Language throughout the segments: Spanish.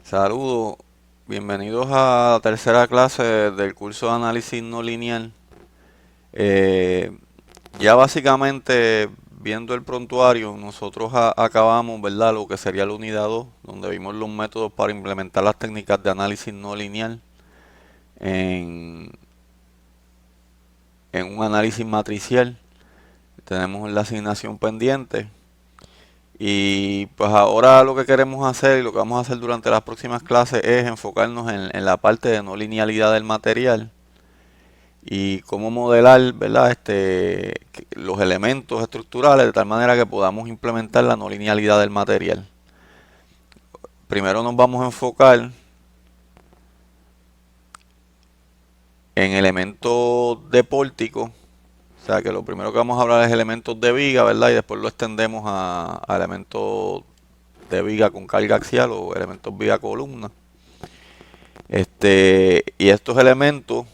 Saludos, bienvenidos a la tercera clase del curso de análisis no lineal. Eh, ya básicamente viendo el prontuario, nosotros acabamos, ¿verdad? Lo que sería la unidad 2, donde vimos los métodos para implementar las técnicas de análisis no lineal en, en un análisis matricial. Tenemos la asignación pendiente. Y pues ahora lo que queremos hacer y lo que vamos a hacer durante las próximas clases es enfocarnos en la parte de no linealidad del material y cómo modelar, ¿verdad? Los elementos estructurales de tal manera que podamos implementar la no linealidad del material. Primero nos vamos a enfocar en elementos de pórtico, o sea que lo primero que vamos a hablar es elementos de viga, ¿verdad? Y después lo extendemos a elementos de viga con carga axial o elementos viga columna. Y estos elementos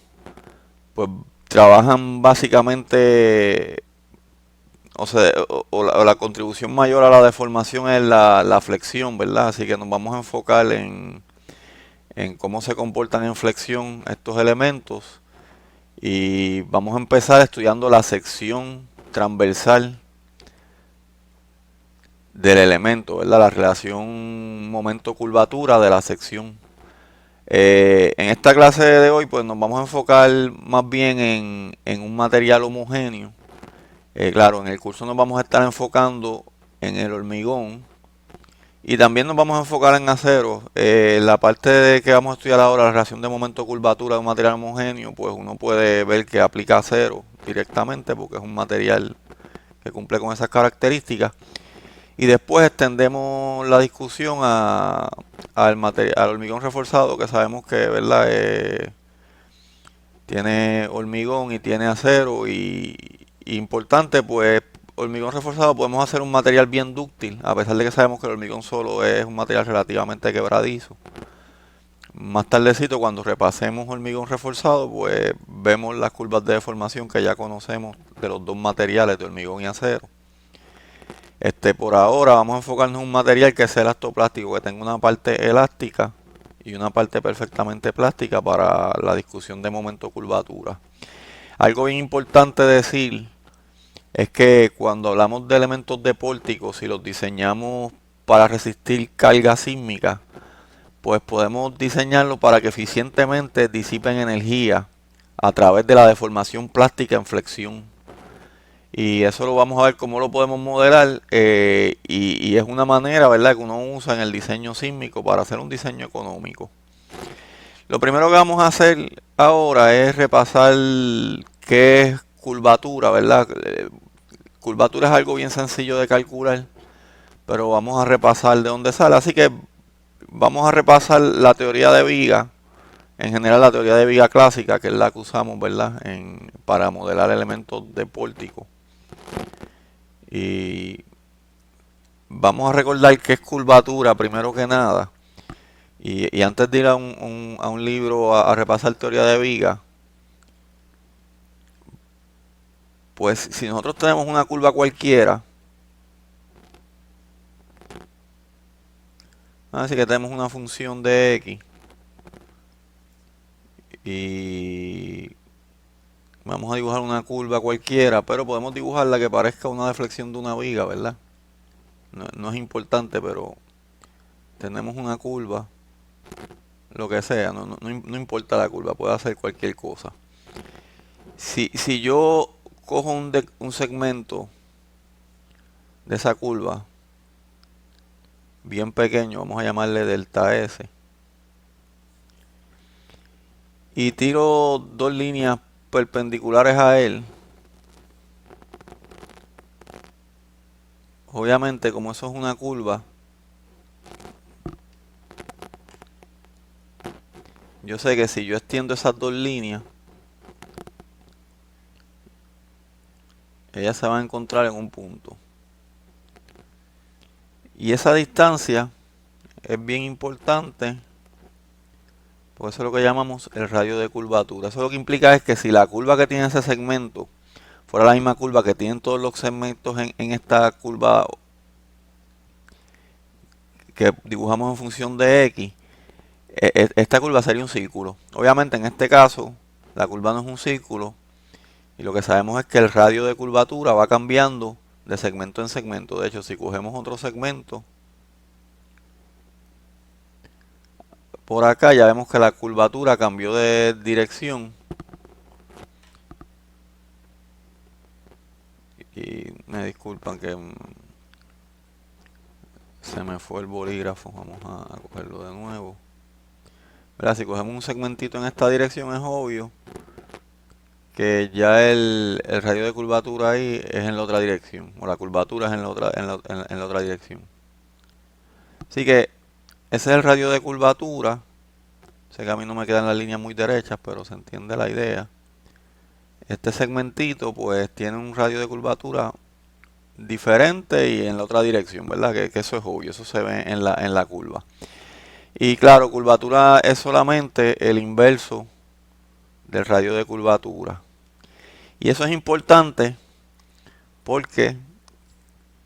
pues trabajan básicamente, o sea, o la contribución mayor a la deformación es la flexión, ¿verdad? Así que nos vamos a enfocar en cómo se comportan en flexión estos elementos y vamos a empezar estudiando la sección transversal del elemento, ¿verdad? La relación momento-curvatura de la sección. En esta clase de hoy pues nos vamos a enfocar más bien en un material homogéneo. Claro, en el curso nos vamos a estar enfocando en el hormigón y también nos vamos a enfocar en acero. La parte de que vamos a estudiar ahora, la relación de momento-curvatura de un material homogéneo, pues uno puede ver que aplica acero directamente porque es un material que cumple con esas características. Y después extendemos la discusión al hormigón reforzado, que sabemos que, ¿verdad? Tiene hormigón y tiene acero y importante, pues hormigón reforzado podemos hacer un material bien dúctil, a pesar de que sabemos que el hormigón solo es un material relativamente quebradizo. Más tardecito, cuando repasemos hormigón reforzado, pues vemos las curvas de deformación que ya conocemos de los dos materiales de hormigón y acero. Por ahora vamos a enfocarnos en un material que sea elastoplástico, que tenga una parte elástica y una parte perfectamente plástica para la discusión de momento curvatura. Algo bien importante decir es que cuando hablamos de elementos de pórtico, si los diseñamos para resistir carga sísmica, pues podemos diseñarlos para que eficientemente disipen energía a través de la deformación plástica en flexión. Y eso lo vamos a ver cómo lo podemos modelar y es una manera, ¿verdad?, que uno usa en el diseño sísmico para hacer un diseño económico. Lo primero que vamos a hacer ahora es repasar qué es curvatura, ¿verdad? Curvatura es algo bien sencillo de calcular, pero vamos a repasar de dónde sale. Así que vamos a repasar la teoría de viga, en general la teoría de viga clásica, que es la que usamos, ¿verdad?, para modelar elementos de pórtico. Y vamos a recordar qué es curvatura primero que nada. Y antes de ir a un libro a repasar teoría de viga, pues si nosotros tenemos una curva cualquiera, así que tenemos una función de x y vamos a dibujar una curva cualquiera, pero podemos dibujarla que parezca una deflexión de una viga, ¿verdad? No es importante, pero tenemos una curva, lo que sea, no importa la curva, puede hacer cualquier cosa. Si yo cojo un segmento de esa curva bien pequeño, vamos a llamarle delta S, y tiro dos líneas perpendiculares a él, obviamente como eso es una curva, yo sé que si yo extiendo esas dos líneas, ellas se van a encontrar en un punto. Y esa distancia es bien importante, porque eso es lo que llamamos el radio de curvatura. Eso lo que implica es que si la curva que tiene ese segmento fuera la misma curva que tienen todos los segmentos en esta curva que dibujamos en función de x, esta curva sería un círculo. Obviamente en este caso la curva no es un círculo y lo que sabemos es que el radio de curvatura va cambiando de segmento en segmento. De hecho, si cogemos otro segmento por acá, ya vemos que la curvatura cambió de dirección. Y me disculpan que se me fue el bolígrafo. Vamos a cogerlo de nuevo. ¿Verdad? Si cogemos un segmentito en esta dirección es obvio que ya el radio de curvatura ahí es en la otra dirección. O la curvatura es en la otra dirección. Así que ese es el radio de curvatura. Sé que a mí no me quedan las líneas muy derechas, pero se entiende la idea. Este segmentito pues tiene un radio de curvatura diferente y en la otra dirección, ¿verdad? Que eso es obvio, eso se ve en la curva. Y claro, curvatura es solamente el inverso del radio de curvatura. Y eso es importante porque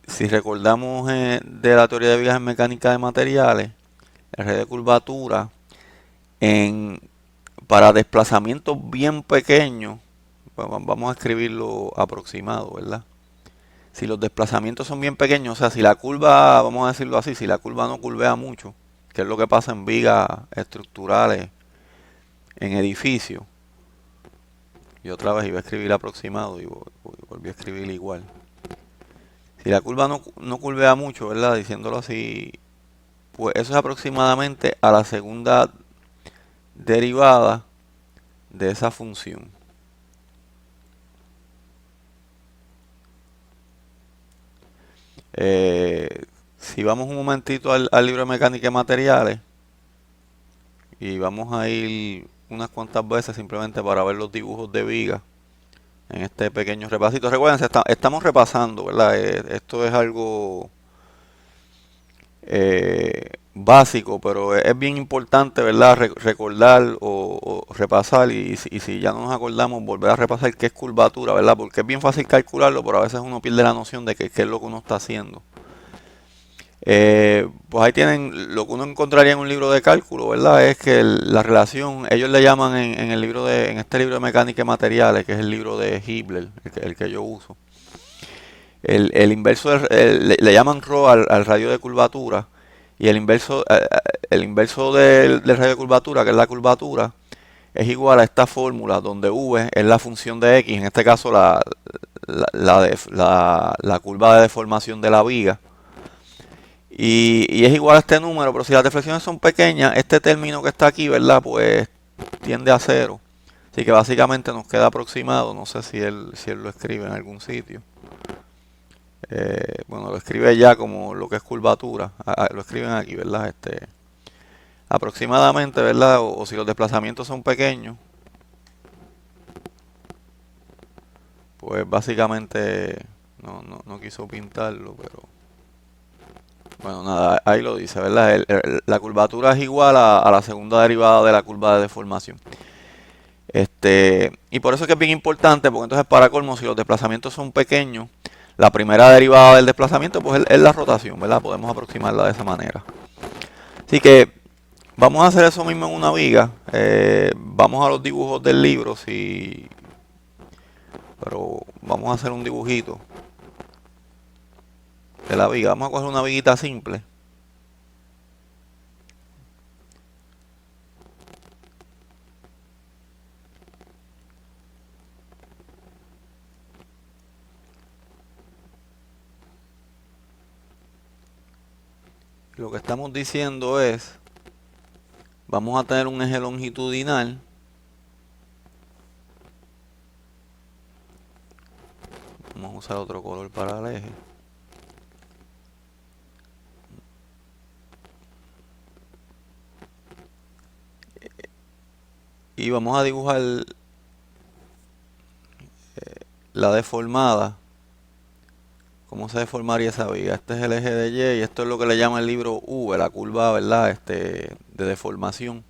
si recordamos de la teoría de vigas en mecánica de materiales, el radio de curvatura para desplazamientos bien pequeños, pues vamos a escribirlo aproximado, ¿verdad? Si los desplazamientos son bien pequeños, o sea, si la curva, vamos a decirlo así, si la curva no curvea mucho, que es lo que pasa en vigas estructurales, en edificios, y otra vez iba a escribir aproximado y volví a escribir igual. Si la curva no curvea mucho, ¿verdad? Diciéndolo así, pues eso es aproximadamente a la segunda derivada de esa función. Si vamos un momentito al libro de mecánica de materiales y vamos a ir unas cuantas veces simplemente para ver los dibujos de viga en este pequeño repasito. Recuerden, estamos repasando, ¿verdad? Esto es algo básico, pero es bien importante, ¿verdad? Recordar o repasar y si ya no nos acordamos, volver a repasar qué es curvatura, ¿verdad? Porque es bien fácil calcularlo, pero a veces uno pierde la noción de qué es lo que uno está haciendo. Pues ahí tienen lo que uno encontraría en un libro de cálculo, ¿verdad? Es que la relación, ellos le llaman en este libro de mecánica y materiales, que es el libro de Hibler, el que yo uso. El inverso le llaman ρ al radio de curvatura y el inverso del radio de curvatura, que es la curvatura, es igual a esta fórmula donde v es la función de x, en este caso la curva de deformación de la viga. Y es igual a este número, pero si las deflexiones son pequeñas, este término que está aquí, ¿verdad? Pues tiende a cero. Así que básicamente nos queda aproximado. No sé si él lo escribe en algún sitio. Bueno, lo escribe ya como lo que es curvatura. Lo escriben aquí, ¿verdad? Aproximadamente, ¿verdad? O si los desplazamientos son pequeños, pues básicamente no quiso pintarlo, pero... Bueno, nada, ahí lo dice, ¿verdad? La curvatura es igual a la segunda derivada de la curva de deformación. Y por eso es que es bien importante, porque entonces para colmo, si los desplazamientos son pequeños, la primera derivada del desplazamiento pues es la rotación, ¿verdad? Podemos aproximarla de esa manera. Así que vamos a hacer eso mismo en una viga. Vamos a los dibujos del libro, pero vamos a hacer un dibujito de la viga. Vamos a coger una viguita simple. Lo que estamos diciendo es, vamos a tener un eje longitudinal. Vamos a usar otro color para el eje. Y vamos a dibujar la deformada. ¿Cómo se deformaría esa viga? Este es el eje de Y y esto es lo que le llama el libro V, la curva, ¿verdad? De deformación.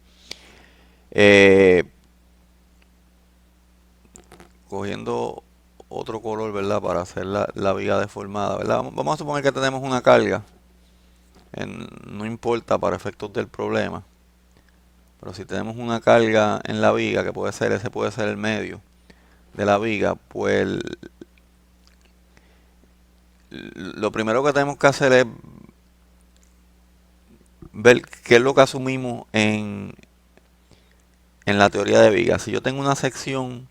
Cogiendo otro color, ¿verdad? Para hacer la viga deformada, ¿verdad? Vamos a suponer que tenemos una carga. No importa para efectos del problema. Pero si tenemos una carga en la viga, que puede ser, ese puede ser el medio de la viga, pues lo primero que tenemos que hacer es ver qué es lo que asumimos en la teoría de vigas. Si yo tengo una sección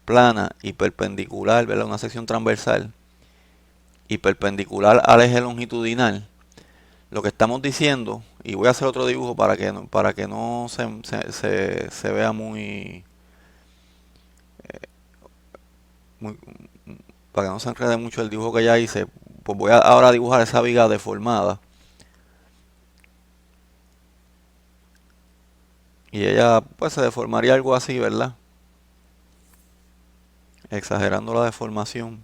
plana y perpendicular, ¿verdad? Una sección transversal y perpendicular al eje longitudinal, lo que estamos diciendo, y voy a hacer otro dibujo para que no se vea muy, para que no se enrede mucho el dibujo que ya hice, pues voy a ahora dibujar esa viga deformada. Y ella pues se deformaría algo así, ¿verdad? Exagerando la deformación.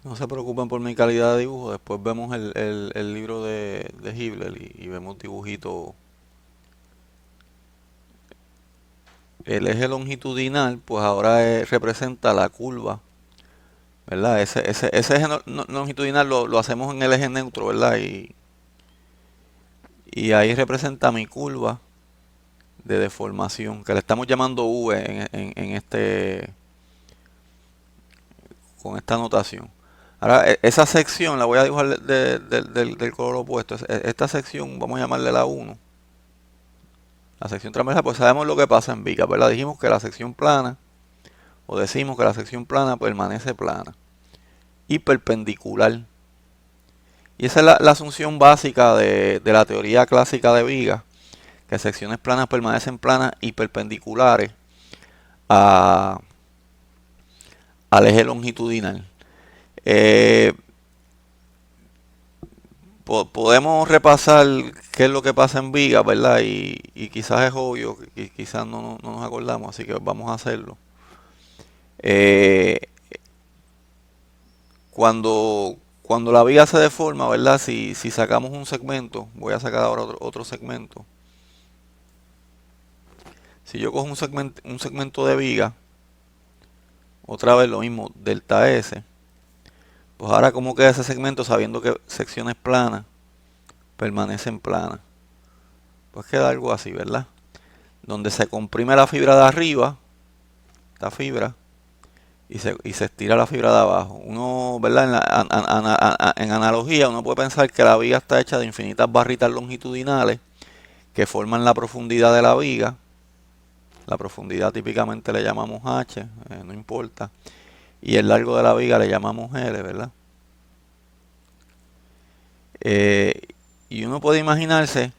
No se preocupen por mi calidad de dibujo, después vemos el libro de Hibler y vemos dibujitos. El eje longitudinal pues ahora representa la curva, ¿verdad? Ese eje longitudinal lo hacemos en el eje neutro, ¿verdad? Y ahí representa mi curva de deformación, que le estamos llamando V con esta notación. Ahora, esa sección la voy a dibujar del color opuesto. Esta sección vamos a llamarle la 1. La sección transversal, pues sabemos lo que pasa en viga, ¿verdad? Dijimos que la sección plana, o decimos que la sección plana permanece plana y perpendicular. Y esa es la asunción básica de la teoría clásica de viga, que secciones planas permanecen planas y perpendiculares a, al eje longitudinal. Eh, podemos repasar qué es lo que pasa en viga, ¿verdad? Y quizás es obvio, y quizás no nos acordamos, así que vamos a hacerlo. Eh, cuando la viga se deforma, ¿verdad? Si sacamos un segmento, voy a sacar ahora otro segmento. Si yo cojo un segmento de viga, otra vez lo mismo, delta S, pues ahora cómo queda ese segmento sabiendo que secciones planas permanecen planas. Pues queda algo así, ¿verdad? Donde se comprime la fibra de arriba, esta fibra, y se estira la fibra de abajo. Uno, ¿verdad? En analogía, uno puede pensar que la viga está hecha de infinitas barritas longitudinales que forman la profundidad de la viga. La profundidad típicamente le llamamos H, no importa. Y el largo de la viga le llamamos L, ¿verdad? Eh, y uno puede imaginarse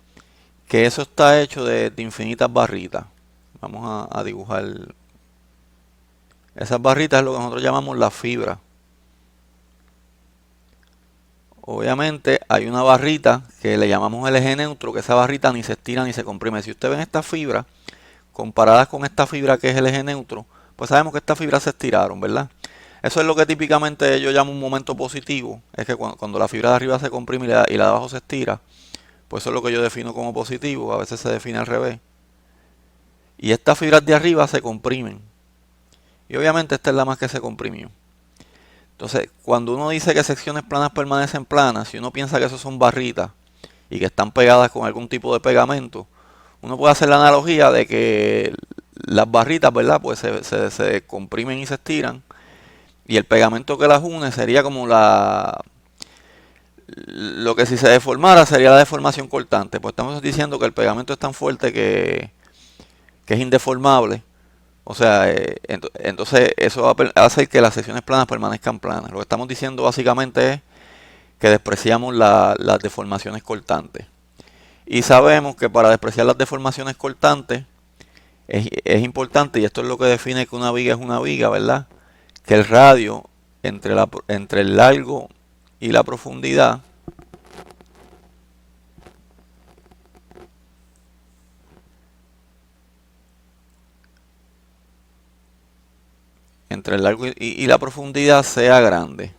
que eso está hecho de infinitas barritas. Vamos a dibujar. Esas barritas es lo que nosotros llamamos la fibra. Obviamente hay una barrita que le llamamos el eje neutro, que esa barrita ni se estira ni se comprime. Si usted ve estas fibras comparadas con esta fibra que es el eje neutro, pues sabemos que estas fibras se estiraron, ¿verdad? Eso es lo que típicamente yo llamo un momento positivo. Es que cuando la fibra de arriba se comprime y la de abajo se estira, pues eso es lo que yo defino como positivo. A veces se define al revés. Y estas fibras de arriba se comprimen. Y obviamente esta es la más que se comprimió. Entonces, cuando uno dice que secciones planas permanecen planas, si uno piensa que eso son barritas y que están pegadas con algún tipo de pegamento, uno puede hacer la analogía de que las barritas, ¿verdad? Pues se comprimen y se estiran. Y el pegamento que las une sería como lo que si se deformara sería la deformación cortante. Pues estamos diciendo que el pegamento es tan fuerte que es indeformable. O sea, entonces eso va a hacer que las secciones planas permanezcan planas. Lo que estamos diciendo básicamente es que despreciamos las deformaciones cortantes. Y sabemos que para despreciar las deformaciones cortantes es importante, y esto es lo que define que una viga es una viga, ¿verdad? Que el radio entre el largo y la profundidad entre el largo y la profundidad sea grande.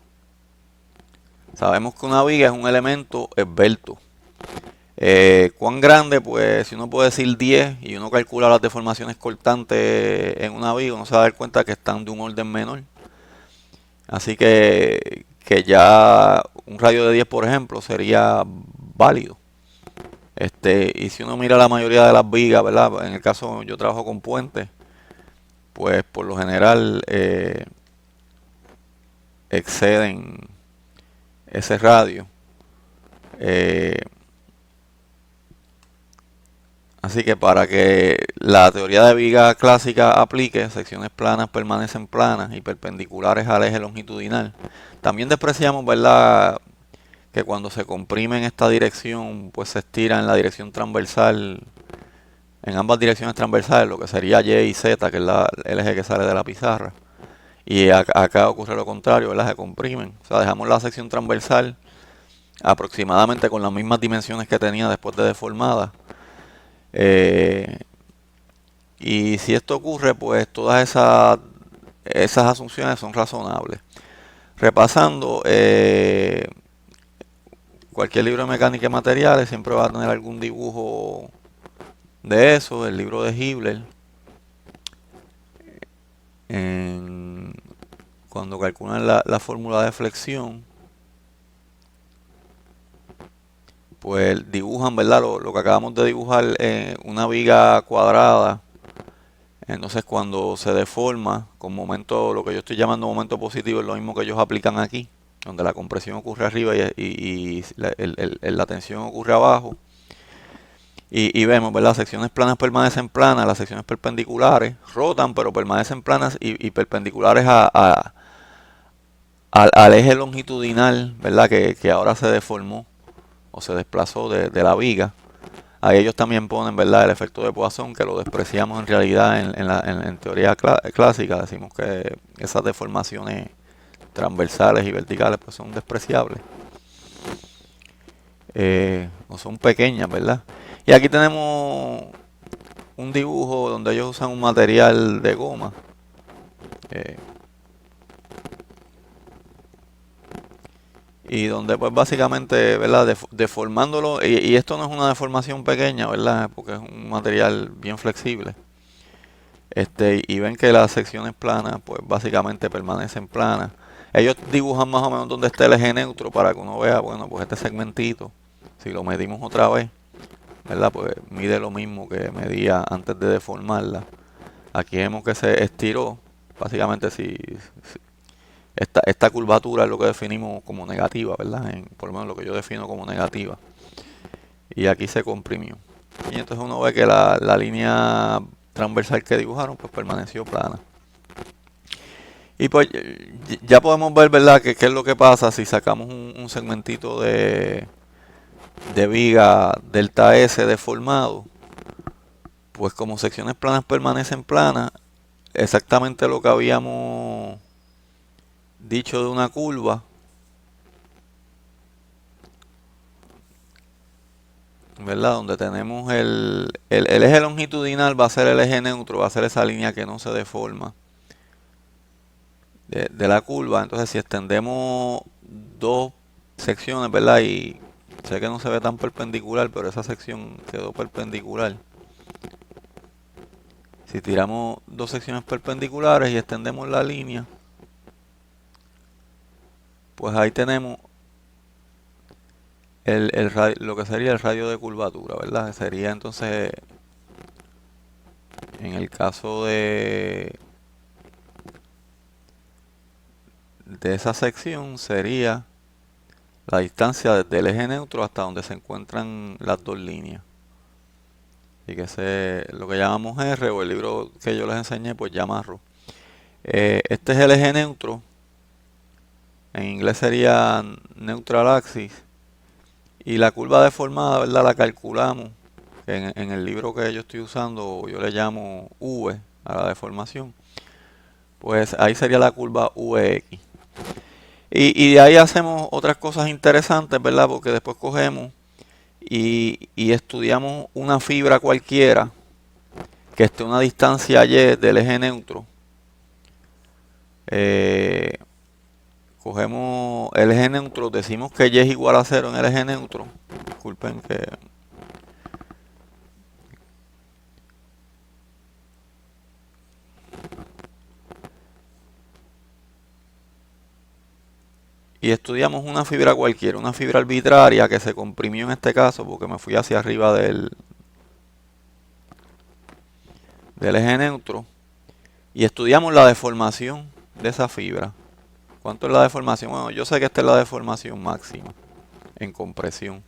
Sabemos que una viga es un elemento esbelto. ¿Cuán grande? Pues si uno puede decir 10 y uno calcula las deformaciones cortantes en una viga, uno se va a dar cuenta que están de un orden menor. Así que que ya un radio de 10, por ejemplo, sería válido. Y si uno mira la mayoría de las vigas, ¿verdad? En el caso yo trabajo con puentes, pues por lo general exceden ese radio. Eh, Así que para que la teoría de viga clásica aplique, secciones planas permanecen planas y perpendiculares al eje longitudinal. También despreciamos, ¿verdad?, que cuando se comprime en esta dirección, pues se estira en la dirección transversal, en ambas direcciones transversales, lo que sería Y y Z, que es el eje que sale de la pizarra. Y acá ocurre lo contrario, ¿verdad? Se comprimen. O sea, dejamos la sección transversal aproximadamente con las mismas dimensiones que tenía después de deformada. Y si esto ocurre, pues todas esas asunciones son razonables. Repasando, cualquier libro de mecánica y materiales siempre va a tener algún dibujo de eso. El libro de Hibler, en- cuando calculan la fórmula de flexión, pues dibujan, ¿verdad? Lo que acabamos de dibujar, una viga cuadrada. Entonces cuando se deforma con momento, lo que yo estoy llamando momento positivo, es lo mismo que ellos aplican aquí, donde la compresión ocurre arriba y la tensión ocurre abajo. Y vemos, ¿verdad? Las secciones planas permanecen planas, las secciones perpendiculares rotan, pero permanecen planas y perpendiculares al eje longitudinal, ¿verdad? Que ahora se deformó o se desplazó de la viga. Ahí ellos también ponen, ¿verdad?, el efecto de Poisson, que lo despreciamos en realidad en teoría clásica. Decimos que esas deformaciones transversales y verticales pues son despreciables. O son pequeñas, ¿verdad? Y aquí tenemos un dibujo donde ellos usan un material de goma. eh, y donde pues básicamente, ¿verdad?, deformándolo, y esto no es una deformación pequeña, ¿verdad?, porque es un material bien flexible. Y ven que las secciones planas, pues básicamente permanecen planas. Ellos dibujan más o menos donde está el eje neutro para que uno vea, bueno, pues este segmentito, si lo medimos otra vez, ¿verdad? Pues mide lo mismo que medía antes de deformarla. Aquí vemos que se estiró. Básicamente, si esta curvatura es lo que definimos como negativa, ¿verdad? Por lo menos lo que yo defino como negativa. Y aquí se comprimió. Y entonces uno ve que la línea transversal que dibujaron pues permaneció plana. Y pues ya podemos ver, ¿verdad?, que qué es lo que pasa si sacamos un segmentito de viga delta S deformado. Pues como secciones planas permanecen planas, exactamente lo que habíamos dicho de una curva, ¿verdad? Donde tenemos el eje longitudinal va a ser el eje neutro, va a ser esa línea que no se deforma de la curva. Entonces si extendemos dos secciones, ¿verdad? Y sé que no se ve tan perpendicular, pero esa sección quedó perpendicular. Si tiramos dos secciones perpendiculares y extendemos la línea, pues ahí tenemos lo que sería el radio de curvatura, ¿verdad? Sería entonces, en el caso de esa sección, sería la distancia desde el eje neutro hasta donde se encuentran las dos líneas. Y que lo que llamamos R, o el libro que yo les enseñé, pues llama RO. Este es el eje neutro. En inglés sería neutral axis. Y la curva deformada, ¿verdad?, la calculamos. En el libro que yo estoy usando, yo le llamo V a la deformación. Pues ahí sería la curva VX. Y de ahí hacemos otras cosas interesantes, ¿verdad? Porque después cogemos y estudiamos una fibra cualquiera que esté a una distancia Y del eje neutro. Eh, Cogemos el eje neutro, decimos que Y es igual a 0 en el eje neutro. Disculpen que... y estudiamos una fibra cualquiera, una fibra arbitraria que se comprimió en este caso porque me fui hacia arriba del eje neutro, y estudiamos la deformación de esa fibra. ¿Cuánto es la deformación? Bueno, yo sé que esta es la deformación máxima en compresión.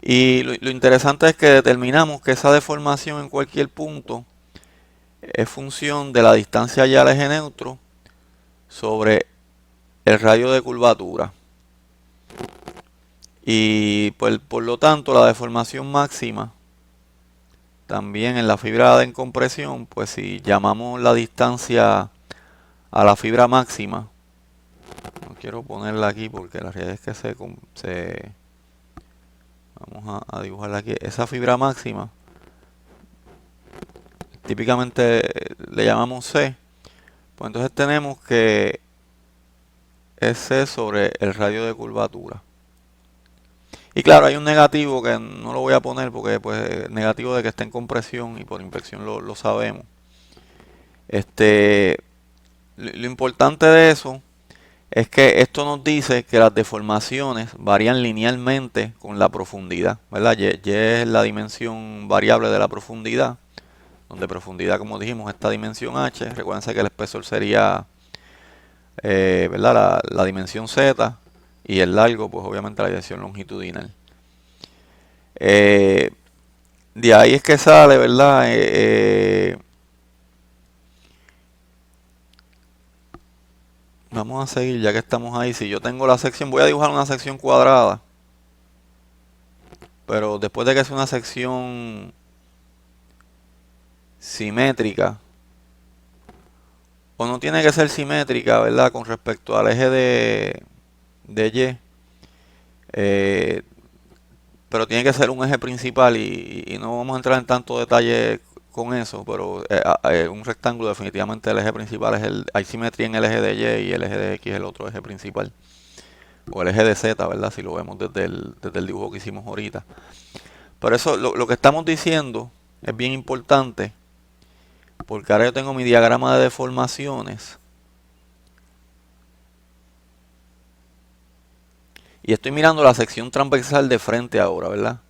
Y lo interesante es que determinamos que esa deformación en cualquier punto es función de la distancia ya al eje neutro sobre el radio de curvatura. Y por lo tanto la deformación máxima también en la fibra en compresión, pues si llamamos la distancia a la fibra máxima, no quiero ponerla aquí porque la realidad es que vamos a dibujarla aquí, esa fibra máxima típicamente le llamamos C, pues entonces tenemos que es C sobre el radio de curvatura. Y claro, hay un negativo que no lo voy a poner porque pues negativo de que esté en compresión, y por inversión lo sabemos. Lo importante de eso es que esto nos dice que las deformaciones varían linealmente con la profundidad, ¿verdad? Y es la dimensión variable de la profundidad, donde profundidad, como dijimos, esta dimensión h. Recuerden que el espesor sería ¿verdad? La dimensión z, y el largo, pues obviamente la dimensión longitudinal. De ahí es que sale, ¿verdad? Vamos a seguir ya que estamos ahí. Si yo tengo la sección, voy a dibujar una sección cuadrada, pero después de que sea una sección simétrica, o no tiene que ser simétrica, ¿verdad? Con respecto al eje de Y, pero tiene que ser un eje principal, y no vamos a entrar en tanto detalle con eso, pero un rectángulo definitivamente el eje principal hay simetría en el eje de Y, y el eje de X es el otro eje principal, o el eje de Z, ¿verdad? Si lo vemos desde el dibujo que hicimos ahorita. Pero eso, lo que estamos diciendo es bien importante, porque ahora yo tengo mi diagrama de deformaciones y estoy mirando la sección transversal de frente ahora, ¿verdad?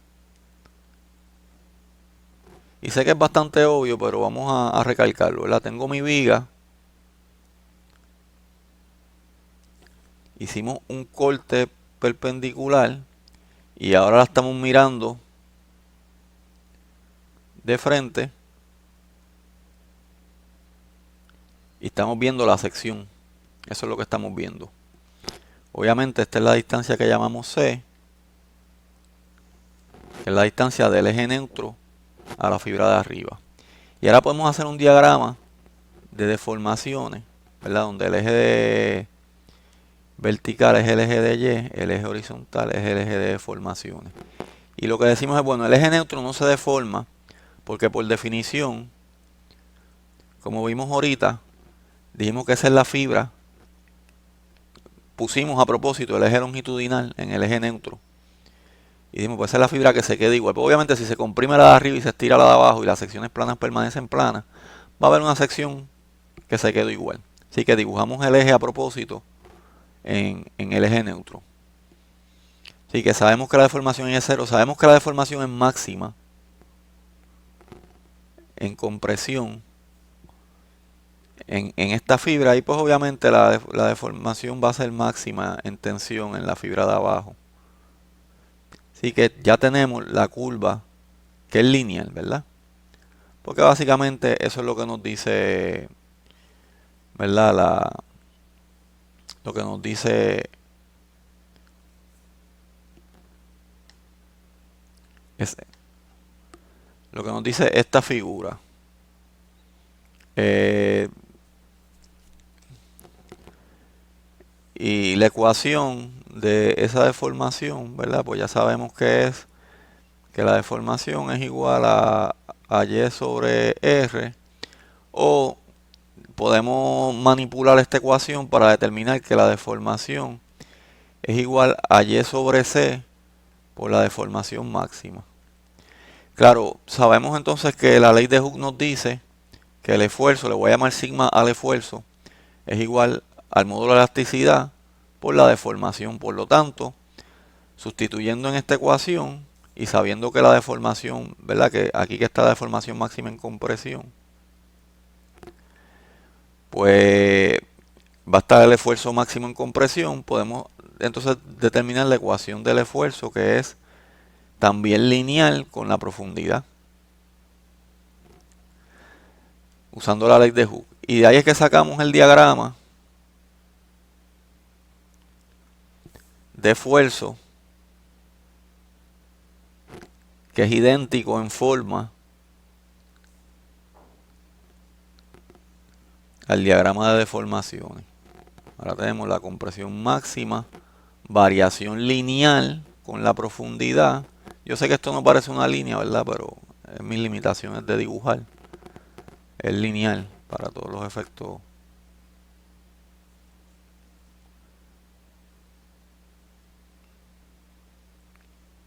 Y sé que es bastante obvio, pero vamos a recalcarlo, ¿verdad? Tengo mi viga, hicimos un corte perpendicular y ahora la estamos mirando de frente y estamos viendo la sección. Eso es lo que estamos viendo. Obviamente esta es la distancia que llamamos C, que es la distancia del eje neutro a la fibra de arriba. Y ahora podemos hacer un diagrama de deformaciones, ¿verdad? Donde el eje vertical es el eje de Y, el eje horizontal es el eje de deformaciones. Y lo que decimos es, bueno, el eje neutro no se deforma porque por definición, como vimos ahorita, dijimos que esa es la fibra. Pusimos a propósito el eje longitudinal en el eje neutro. Y dijimos, pues esa es la fibra que se queda igual. Pues obviamente si se comprime la de arriba y se estira la de abajo y las secciones planas permanecen planas, va a haber una sección que se quedó igual. Así que dibujamos el eje a propósito en el eje neutro. Así que sabemos que la deformación es cero, sabemos que la deformación es máxima en compresión en esta fibra, y pues obviamente la deformación va a ser máxima en tensión en la fibra de abajo. Así que ya tenemos la curva que es lineal, ¿verdad? Porque básicamente eso es lo que nos dice, ¿verdad? Lo que nos dice es lo que nos dice esta figura. Y la ecuación de esa deformación, ¿verdad? Pues ya sabemos que es que la deformación es igual a Y sobre R, o podemos manipular esta ecuación para determinar que la deformación es igual a Y sobre C por la deformación máxima. Claro, sabemos entonces que la ley de Hooke nos dice que el esfuerzo, le voy a llamar sigma al esfuerzo, es igual al módulo de elasticidad por la deformación. Por lo tanto, sustituyendo en esta ecuación y sabiendo que la deformación, ¿verdad? Que aquí que está la deformación máxima en compresión, pues va a estar el esfuerzo máximo en compresión. Podemos entonces determinar la ecuación del esfuerzo, que es también lineal con la profundidad, usando la ley de Hooke. Y de ahí es que sacamos el diagrama de esfuerzo, que es idéntico en forma al diagrama de deformaciones. Ahora tenemos la compresión máxima, variación lineal con la profundidad. Yo sé que esto no parece una línea, ¿verdad? Pero es mis limitaciones de dibujar. Es lineal para todos los efectos.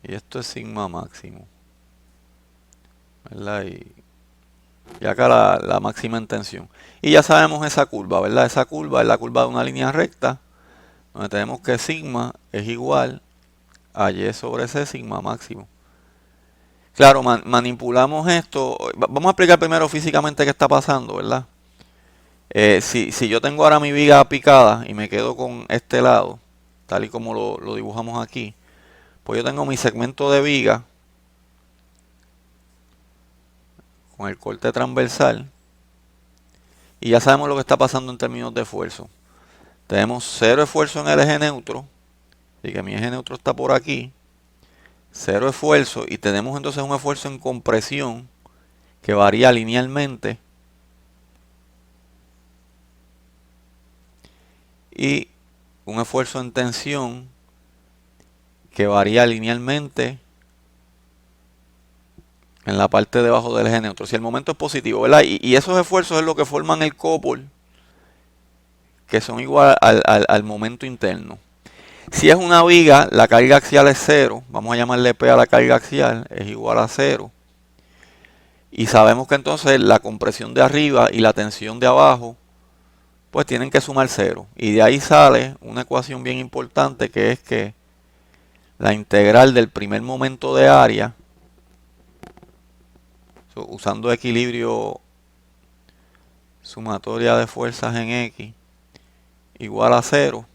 Y esto es sigma máximo, ¿verdad? Y acá la máxima en tensión. Y ya sabemos esa curva, ¿verdad? Esa curva es la curva de una línea recta, donde tenemos que sigma es igual a y sobre c sigma máximo. Claro, manipulamos esto. Vamos a explicar primero físicamente qué está pasando, ¿verdad? Si yo tengo ahora mi viga picada y me quedo con este lado, tal y como lo dibujamos aquí, pues yo tengo mi segmento de viga con el corte transversal y ya sabemos lo que está pasando en términos de esfuerzo. Tenemos cero esfuerzo en el eje neutro, y que mi eje neutro está por aquí, cero esfuerzo, y tenemos entonces un esfuerzo en compresión que varía linealmente y un esfuerzo en tensión que varía linealmente en la parte de abajo del eje neutro. Si el momento es positivo, ¿verdad? Y esos esfuerzos es lo que forman el couple, que son igual al momento interno. Si es una viga, la carga axial es cero. Vamos a llamarle P a la carga axial, es igual a cero. Y sabemos que entonces la compresión de arriba y la tensión de abajo, pues tienen que sumar cero. Y de ahí sale una ecuación bien importante, que es que la integral del primer momento de área, usando equilibrio sumatoria de fuerzas en X, igual a cero,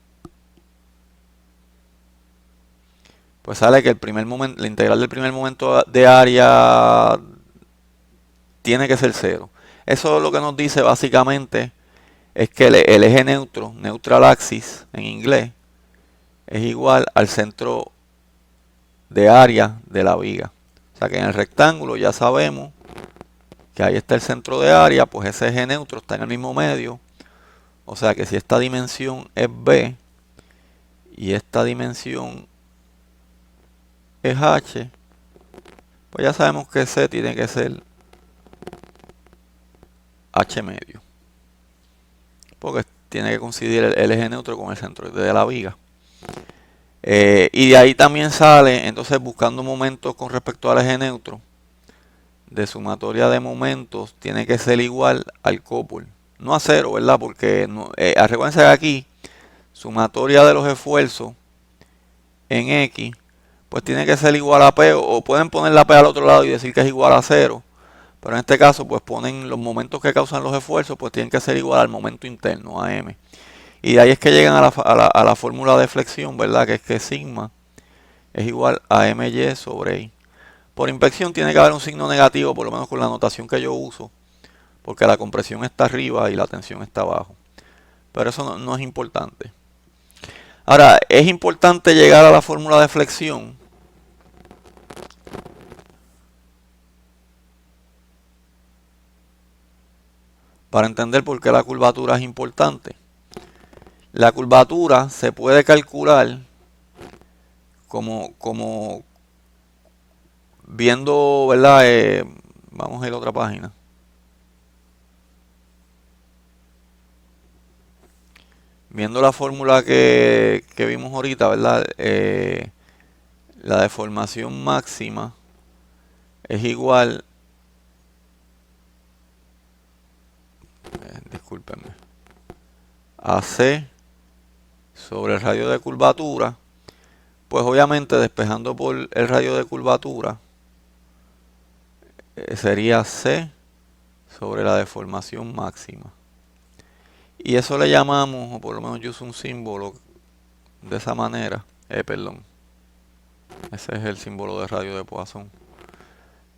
pues sale que el primer momento, la integral del primer momento de área tiene que ser cero. Eso lo que nos dice básicamente es que el eje neutro, neutral axis en inglés, es igual al centro de área de la viga. O sea que en el rectángulo ya sabemos que ahí está el centro de área, pues ese eje neutro está en el mismo medio. O sea que si esta dimensión es B y esta dimensión es H, pues ya sabemos que C tiene que ser H medio. Porque tiene que coincidir el eje neutro con el centro de la viga. Y de ahí también sale, entonces buscando momentos con respecto al eje neutro, de sumatoria de momentos tiene que ser igual al couple. No a cero, ¿verdad? Porque recuerden que aquí, sumatoria de los esfuerzos en X, pues tiene que ser igual a P, o pueden poner la P al otro lado y decir que es igual a cero. Pero en este caso, pues ponen los momentos que causan los esfuerzos, pues tienen que ser igual al momento interno, a M. Y de ahí es que llegan a la fórmula de flexión, ¿verdad? Que es que sigma es igual a my sobre I. Por inspección tiene que haber un signo negativo, por lo menos con la notación que yo uso, porque la compresión está arriba y la tensión está abajo. Pero eso no es importante. Ahora, es importante llegar a la fórmula de flexión para entender por qué la curvatura es importante. La curvatura se puede calcular como viendo, ¿verdad? Vamos a ir a otra página. Viendo la fórmula que vimos ahorita, ¿verdad? La deformación máxima es igual, discúlpenme, a C sobre el radio de curvatura, pues obviamente despejando por el radio de curvatura sería C sobre la deformación máxima. Y eso le llamamos, o por lo menos yo uso un símbolo de esa manera, perdón, ese es el símbolo de radio de Poisson.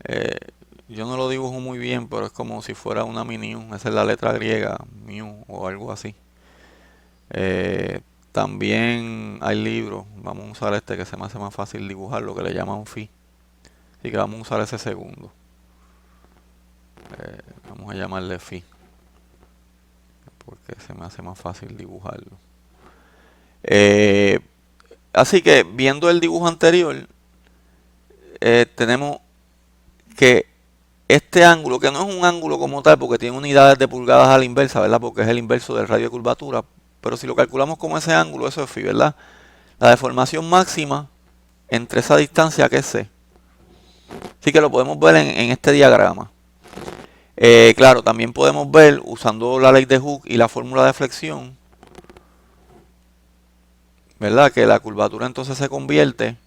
Eh, yo no lo dibujo muy bien, pero es como si fuera una minu, esa es la letra griega, mu o algo así. También hay libros, vamos a usar este que se me hace más fácil dibujar, lo que le llaman phi. Así que vamos a usar ese segundo. Vamos a llamarle phi, porque se me hace más fácil dibujarlo. Así que viendo el dibujo anterior, tenemos que este ángulo, que no es un ángulo como tal, porque tiene unidades de pulgadas a la inversa, ¿verdad? Porque es el inverso del radio de curvatura. Pero si lo calculamos como ese ángulo, eso es phi, ¿verdad? La deformación máxima entre esa distancia que es C. Así que lo podemos ver en este diagrama. Claro, también podemos ver, usando la ley de Hooke y la fórmula de flexión, ¿verdad? Que la curvatura entonces se convierte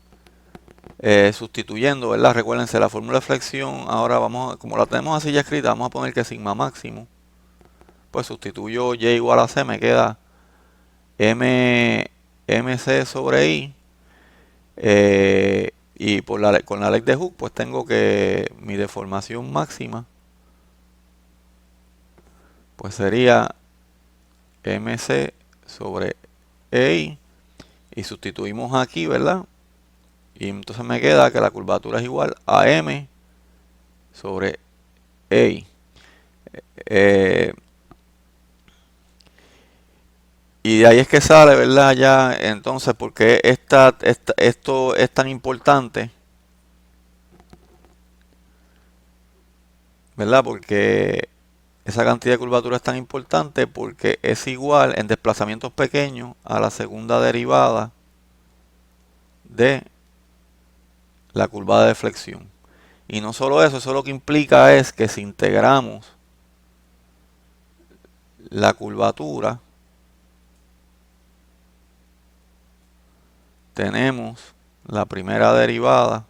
sustituyendo, ¿verdad? Recuérdense, la fórmula de flexión, ahora vamos, como la tenemos así ya escrita, vamos a poner que sigma máximo, pues sustituyo y igual a C, me queda mc sobre i, y con la ley de Hooke, pues tengo que mi deformación máxima, pues sería mc sobre ei, y sustituimos aquí, ¿verdad? Y entonces me queda que la curvatura es igual a m sobre ei. Y de ahí es que sale, ¿verdad? Ya, entonces, ¿por qué esto es tan importante? ¿Verdad? Porque esa cantidad de curvatura es tan importante porque es igual en desplazamientos pequeños a la segunda derivada de la curva de flexión. Y no solo eso lo que implica es que si integramos la curvatura, tenemos la primera derivada.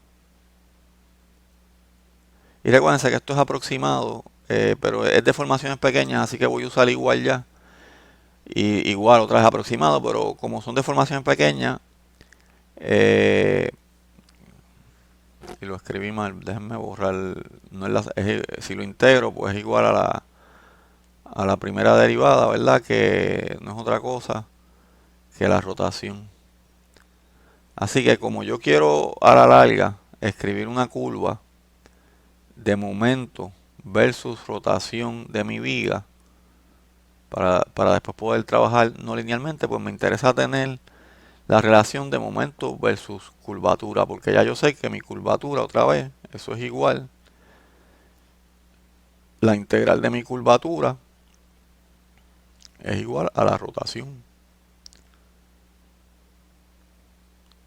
Y recuérdense que esto es aproximado, pero es de formaciones pequeñas, así que voy a usar igual ya. Y igual otra vez aproximado, pero como son de formaciones pequeñas, si lo escribí mal, déjenme borrar. No si lo integro, pues es igual a la primera derivada, ¿verdad? Que no es otra cosa que la rotación. Así que como yo quiero a la larga escribir una curva de momento versus rotación de mi viga, para después poder trabajar no linealmente, pues me interesa tener la relación de momento versus curvatura, porque ya yo sé que mi curvatura, otra vez, eso es igual, la integral de mi curvatura es igual a la rotación.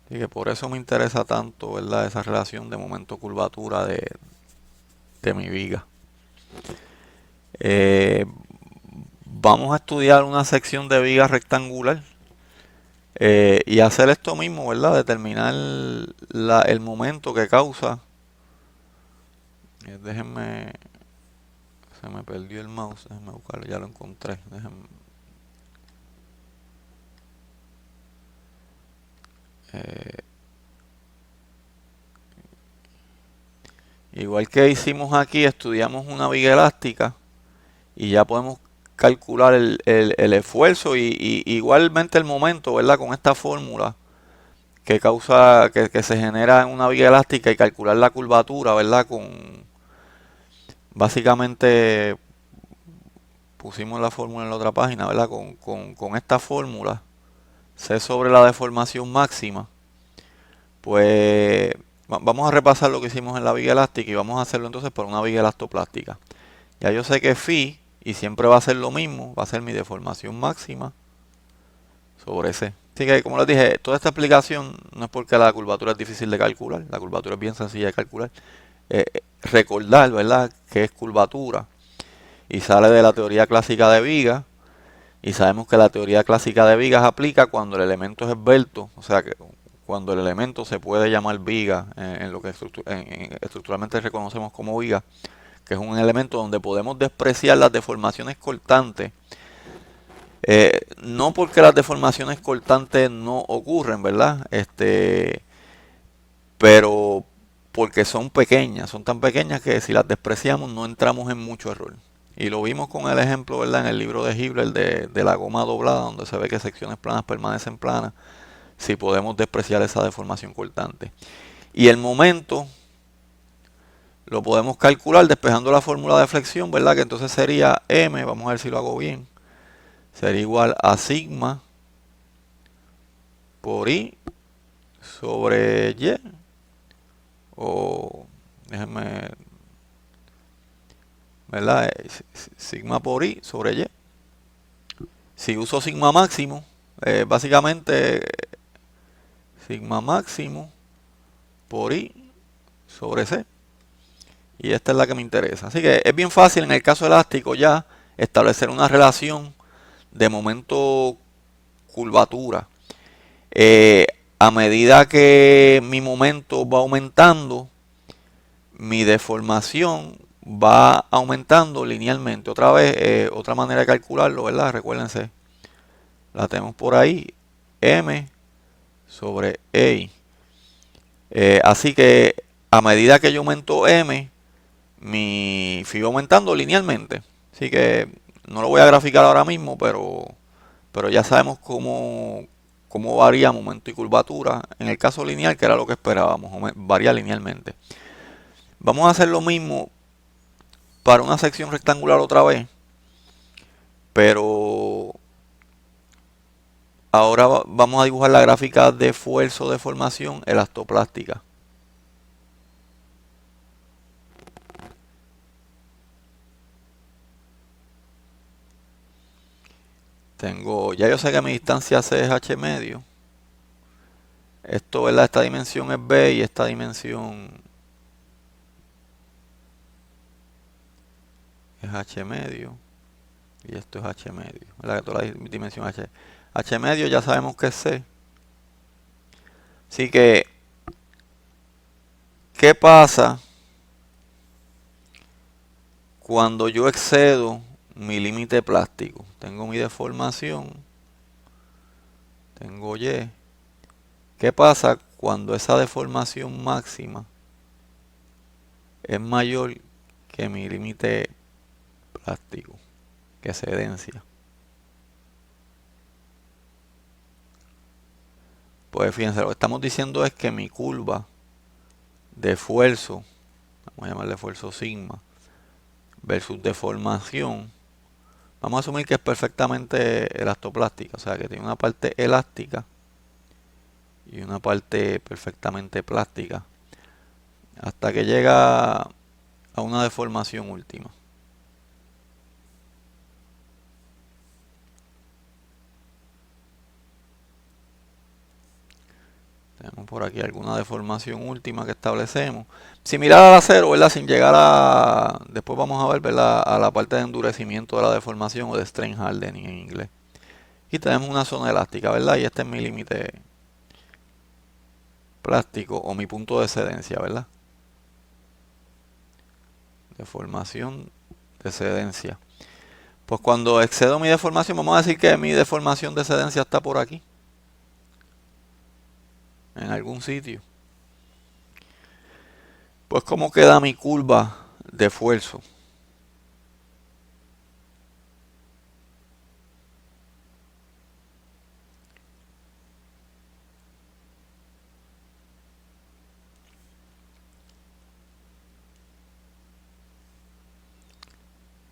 Así que por eso me interesa tanto, ¿verdad? Esa relación de momento curvatura de mi viga. Vamos a estudiar una sección de viga rectangular. Y hacer esto mismo, ¿verdad? Determinar el momento que causa. Déjenme. Se me perdió el mouse. Déjenme buscarlo. Ya lo encontré. Déjenme. Igual que hicimos aquí, estudiamos una viga elástica. Y ya podemos calcular el esfuerzo y igualmente el momento, ¿verdad? Con esta fórmula que causa, que se genera en una viga elástica y calcular la curvatura, ¿verdad? Básicamente pusimos la fórmula en la otra página, ¿verdad? Con esta fórmula, C sobre la deformación máxima, pues vamos a repasar lo que hicimos en la viga elástica y vamos a hacerlo entonces por una viga elastoplástica. Ya yo sé que phi, y siempre va a ser lo mismo, va a ser mi deformación máxima sobre C. Así que, como les dije, toda esta explicación no es porque la curvatura es difícil de calcular, la curvatura es bien sencilla de calcular. Recordar, ¿verdad?, que es curvatura y sale de la teoría clásica de viga, Y sabemos que la teoría clásica de vigas aplica cuando el elemento es esbelto, o sea que cuando el elemento se puede llamar viga en lo que estructuralmente reconocemos como viga, que es un elemento donde podemos despreciar las deformaciones cortantes, no porque las deformaciones cortantes no ocurren, ¿verdad? Pero porque son pequeñas, son tan pequeñas que si las despreciamos no entramos en mucho error. Y lo vimos con el ejemplo, ¿verdad? En el libro de Hibler de la goma doblada, donde se ve que secciones planas permanecen planas, si podemos despreciar esa deformación cortante. Y el momento lo podemos calcular despejando la fórmula de flexión, ¿verdad? Que entonces sería m, vamos a ver si lo hago bien, sería igual a sigma por i sobre y, o déjenme, ¿verdad? Sigma por i sobre y. Si uso sigma máximo, básicamente sigma máximo por i sobre c. Y esta es la que me interesa. Así que es bien fácil en el caso elástico ya establecer una relación de momento curvatura. A medida que mi momento va aumentando, mi deformación va aumentando linealmente. Otra vez, otra manera de calcularlo, ¿verdad? Recuérdense, la tenemos por ahí, m sobre e. Así que a medida que yo aumento m, mi phi va aumentando linealmente. Así que no lo voy a graficar ahora mismo, pero ya sabemos cómo varía momento y curvatura. En el caso lineal, que era lo que esperábamos, varía linealmente. Vamos a hacer lo mismo para una sección rectangular otra vez, pero ahora vamos a dibujar la gráfica de esfuerzo de formación elastoplástica. Ya yo sé que mi distancia C es h medio. Esto, ¿verdad? Esta dimensión es B y esta dimensión es h medio. Y esto es h medio. ¿Verdad? Que toda la dimensión h medio ya sabemos que es C. Así que, ¿qué pasa cuando yo excedo mi límite plástico? Tengo mi deformación, tengo Y. ¿Qué pasa cuando esa deformación máxima es mayor que mi límite plástico, que excedencia? Pues fíjense, lo que estamos diciendo es que mi curva de esfuerzo, vamos a llamarle esfuerzo sigma, versus deformación, vamos a asumir que es perfectamente elastoplástica, o sea que tiene una parte elástica y una parte perfectamente plástica, hasta que llega a una deformación última. Tenemos por aquí alguna deformación última que establecemos. Similar al acero, ¿verdad? Sin llegar a... Después vamos a ver, ¿verdad? A la parte de endurecimiento de la deformación o de strain hardening en inglés. Y tenemos una zona elástica, ¿verdad? Y este es mi límite plástico o mi punto de excedencia, ¿verdad? Deformación de excedencia. Pues cuando excedo mi deformación, vamos a decir que mi deformación de excedencia está por aquí. En algún sitio. Pues ¿cómo queda mi curva de esfuerzo?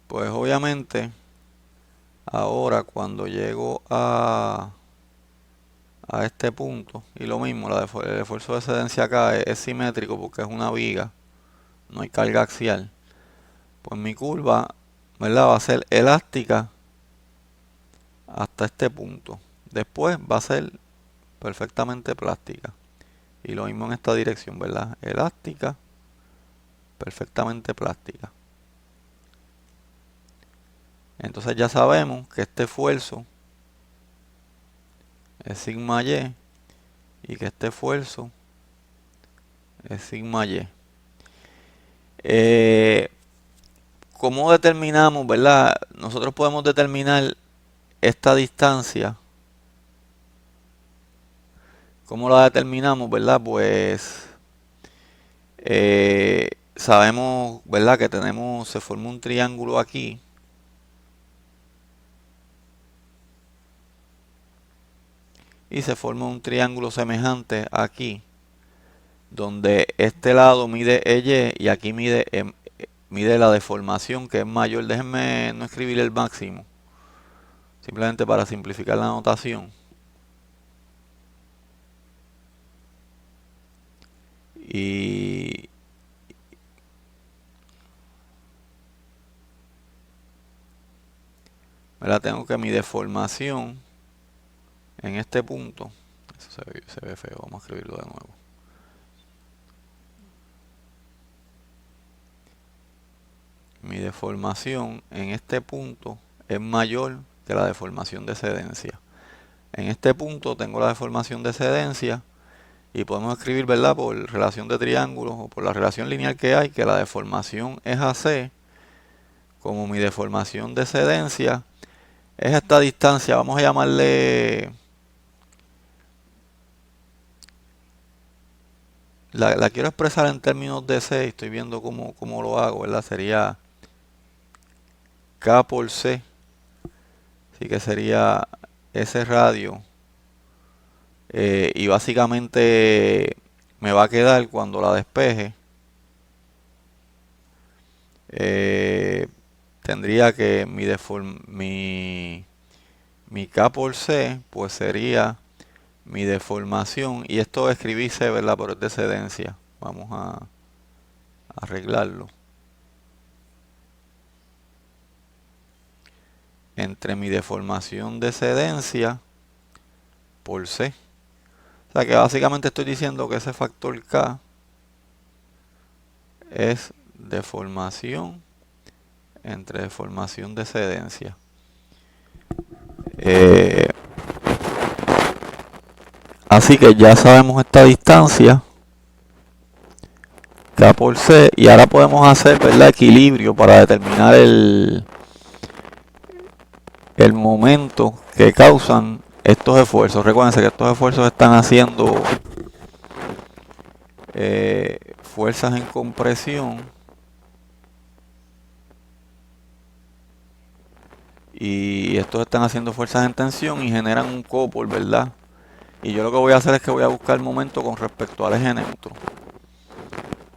Pues obviamente, ahora cuando llego a este punto, y lo mismo, el esfuerzo de excedencia acá es simétrico porque es una viga, no hay carga axial, pues mi curva, ¿verdad? Va a ser elástica hasta este punto. Después va a ser perfectamente plástica. Y lo mismo en esta dirección, ¿verdad? Elástica, perfectamente plástica. Entonces ya sabemos que este esfuerzo es sigma y que este esfuerzo es sigma y. ¿Cómo determinamos, verdad? Nosotros podemos determinar esta distancia. ¿Cómo la determinamos, verdad? Pues sabemos, ¿verdad? Que se forma un triángulo aquí. Y se forma un triángulo semejante aquí, donde este lado mide EY y aquí mide la deformación, que es mayor. Déjenme no escribir el máximo, simplemente para simplificar la notación. Y ¿verdad? Tengo que mi deformación en este punto, eso se ve feo, vamos a escribirlo de nuevo. Mi deformación en este punto es mayor que la deformación de excedencia. En este punto tengo la deformación de excedencia y podemos escribir, ¿verdad? Por relación de triángulos o por la relación lineal que hay, que la deformación es AC, como mi deformación de excedencia es esta distancia. Vamos a llamarle, la quiero expresar en términos de C, estoy viendo cómo lo hago, ¿verdad? Sería K por C, así que sería ese radio. Y básicamente me va a quedar cuando la despeje. Tendría que mi K por C pues sería mi deformación, y esto escribí C, ¿verdad? Pero es de excedencia. Vamos a arreglarlo. Entre mi deformación de excedencia por C. O sea que básicamente estoy diciendo que ese factor K es deformación entre deformación de excedencia. Así que ya sabemos esta distancia, K por C, y ahora podemos hacer, ¿verdad?, equilibrio para determinar el momento que causan estos esfuerzos. Recuérdense que estos esfuerzos están haciendo fuerzas en compresión y estos están haciendo fuerzas en tensión y generan un copol, ¿verdad? Y yo lo que voy a hacer es que voy a buscar el momento con respecto al eje neutro.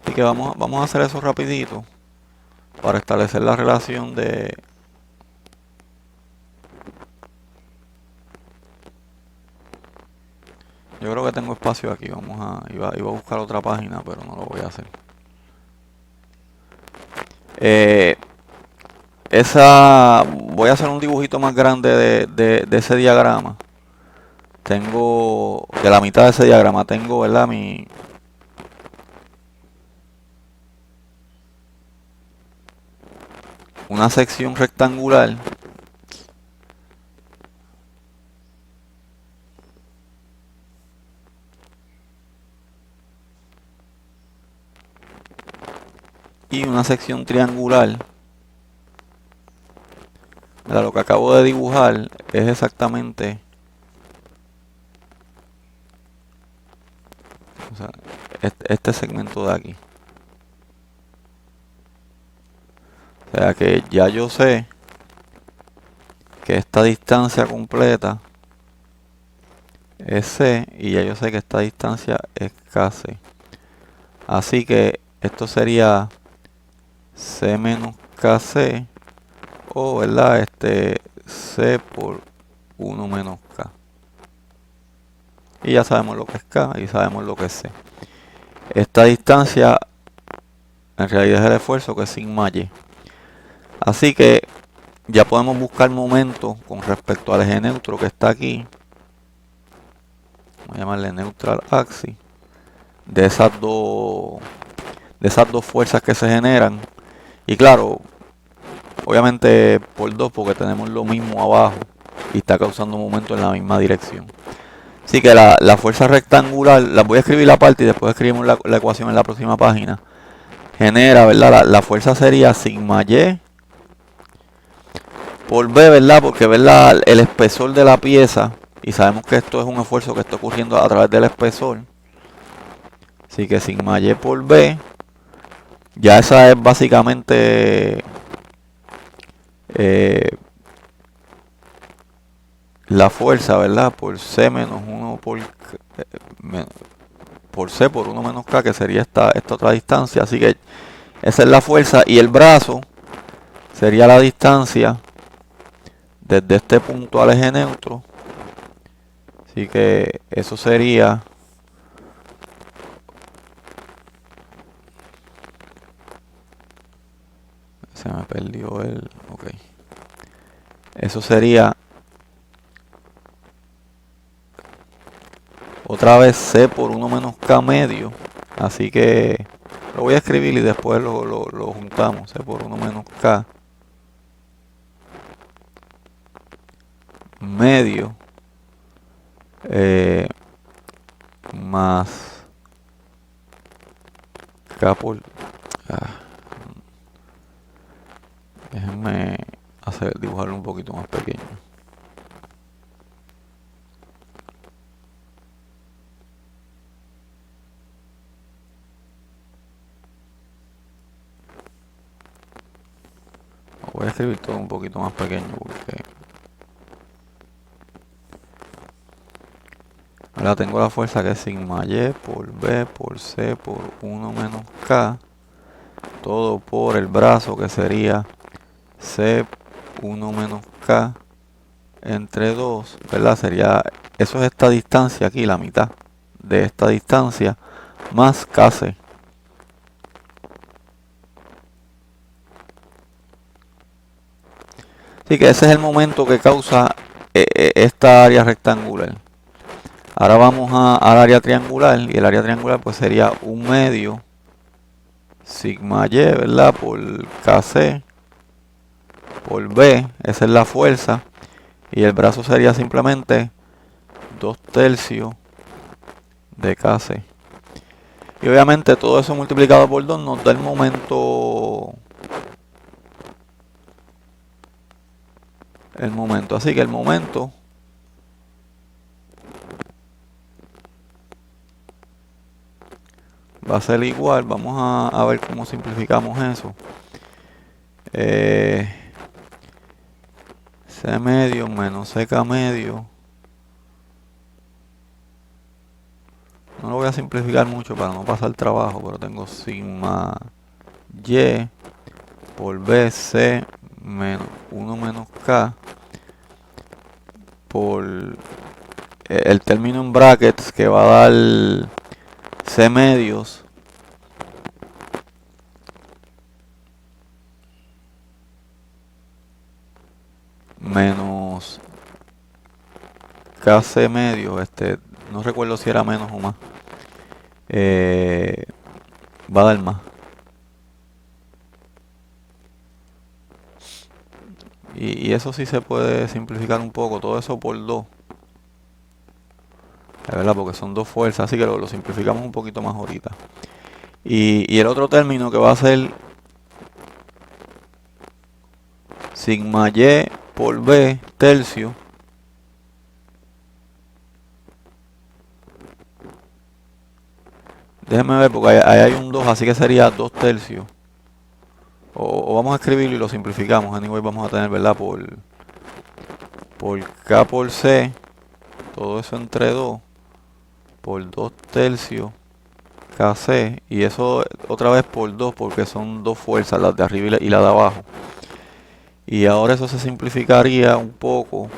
Así que vamos a hacer eso rapidito para establecer la relación de... Yo creo que tengo espacio aquí. Iba a buscar otra página, pero no lo voy a hacer. Voy a hacer un dibujito más grande de ese diagrama. Tengo, de la mitad de ese diagrama, tengo, ¿verdad?, una sección rectangular y una sección triangular. Mira, lo que acabo de dibujar es exactamente, o sea, este segmento de aquí. O sea que ya yo sé que esta distancia completa es C y ya yo sé que esta distancia es KC. Así que esto sería C menos KC, o, ¿verdad?, C por 1 menos K. Y ya sabemos lo que es K y sabemos lo que es C. Esta distancia en realidad es el esfuerzo, que es sigma y. Así que ya podemos buscar momento con respecto al eje neutro que está aquí. Vamos a llamarle neutral axis. De esas dos fuerzas que se generan. Y claro, obviamente por 2 porque tenemos lo mismo abajo y está causando momento en la misma dirección. Así que la fuerza rectangular, la voy a escribir aparte y después escribimos la ecuación en la próxima página. Genera, ¿verdad? La fuerza sería sigma y por B, ¿verdad? Porque, ¿verdad? El espesor de la pieza, y sabemos que esto es un esfuerzo que está ocurriendo a través del espesor. Así que sigma y por B, ya esa es básicamente eh, la fuerza, ¿verdad? Por C menos 1 por C por 1 menos K, que sería esta otra distancia. Así que esa es la fuerza y el brazo sería la distancia desde este punto al eje neutro. Así que eso sería se me perdió el ok, eso sería otra vez C por 1 menos K medio. Así que lo voy a escribir y después lo juntamos. C por 1 menos K medio más K por ah, déjenme dibujarlo un poquito más pequeño. Voy a escribir todo un poquito más pequeño porque ahora tengo la fuerza que es sigma y por B por C por 1 menos K, todo por el brazo que sería C 1 menos K entre 2, ¿verdad? Sería, eso es esta distancia aquí, la mitad de esta distancia, más KC. Así que ese es el momento que causa esta área rectangular. Ahora vamos al área triangular, y el área triangular pues sería 1 medio sigma y, ¿verdad? Por KC por B, esa es la fuerza, y el brazo sería simplemente 2 tercios de KC. Y obviamente todo eso multiplicado por 2 nos da el momento. Así que el momento va a ser igual. Vamos a ver cómo simplificamos eso. C medio menos CK medio. No lo voy a simplificar mucho para no pasar trabajo, pero tengo sigma y por BC menos 1 menos K por el término en brackets que va a dar C medios menos KC medios, no recuerdo si era menos o más, va a dar más. Y eso sí se puede simplificar un poco, todo eso por 2. Es verdad, porque son 2 fuerzas, así que lo simplificamos un poquito más ahorita. Y el otro término que va a ser sigma y por B tercio déjenme ver porque ahí hay un 2, así que sería 2 tercios. O vamos a escribirlo y lo simplificamos. Anyway, vamos a tener, ¿verdad? Por K por C, todo eso entre 2, por 2 tercios KC, y eso otra vez por 2 porque son 2 fuerzas, las de arriba y la de abajo. Y ahora eso se simplificaría un poco.